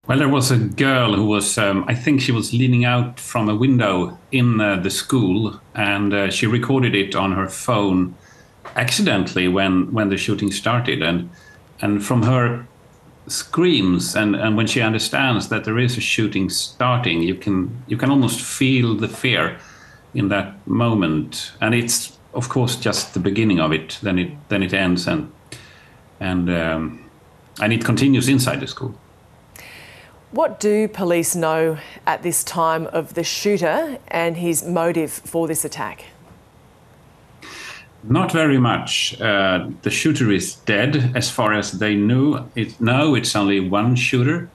Well, there was a girl who was, I think she was leaning out from a window in the school, and she recorded it on her phone accidentally when the shooting started. And from her screams and when she understands that there is a shooting starting, you can almost feel the fear in that moment. And it's of course just the beginning of it. Then it ends and it continues inside the school. What do police know at this time of the shooter and his motive for this attack? Not very much. The shooter is dead, as far as they know. It's only one shooter,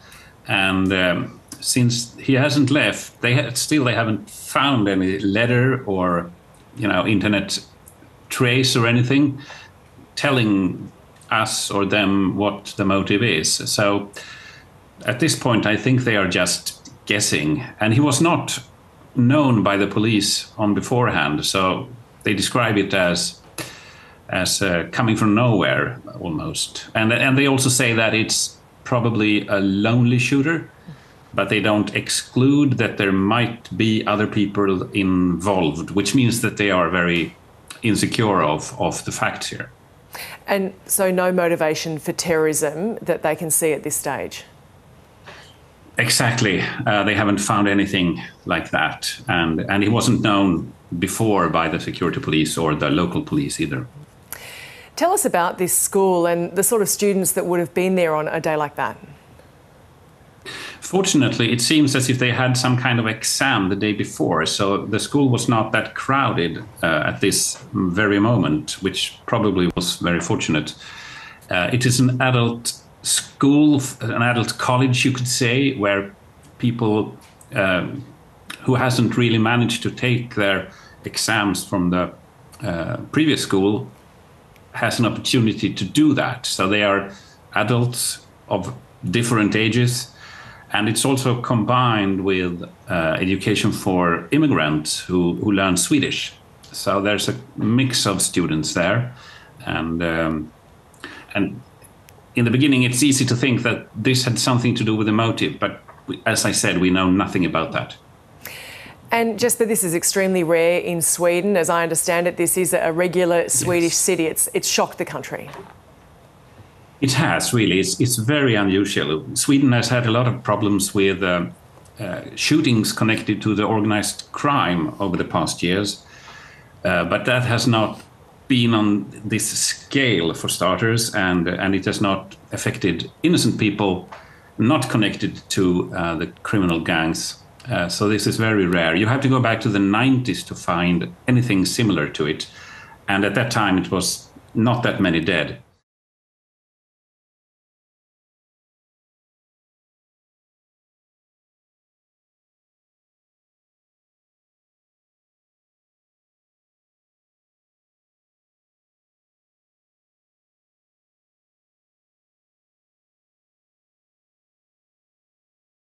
and since he hasn't left, they haven't found any letter or, internet trace or anything telling us or them what the motive is. So at this point, I think they are just guessing. And he was not known by the police on beforehand, so they describe it as coming from nowhere almost. And they also say that it's probably a lonely shooter, but they don't exclude that there might be other people involved, which means that they are very insecure of the facts here. And so no motivation for terrorism that they can see at this stage? Exactly. They haven't found anything like that. And he wasn't known before by the security police or the local police either. Tell us about this school and the sort of students that would have been there on a day like that. Fortunately, it seems as if they had some kind of exam the day before, so the school was not that crowded at this very moment, which probably was very fortunate. It is an adult school, an adult college, you could say, where people who hasn't really managed to take their exams from the previous school has an opportunity to do that. So they are adults of different ages. And it's also combined with education for immigrants who learn Swedish. So there's a mix of students there. And in the beginning, it's easy to think that this had something to do with the motive. But as I said, we know nothing about that. And Jesper, this is extremely rare in Sweden. As I understand it, this is a regular Swedish city. It's shocked the country. It has, really. It's very unusual. Sweden has had a lot of problems with shootings connected to the organized crime over the past years. But that has not been on this scale, for starters, and it has not affected innocent people not connected to the criminal gangs. So this is very rare. You have to go back to the 90s to find anything similar to it. And at that time, it was not that many dead.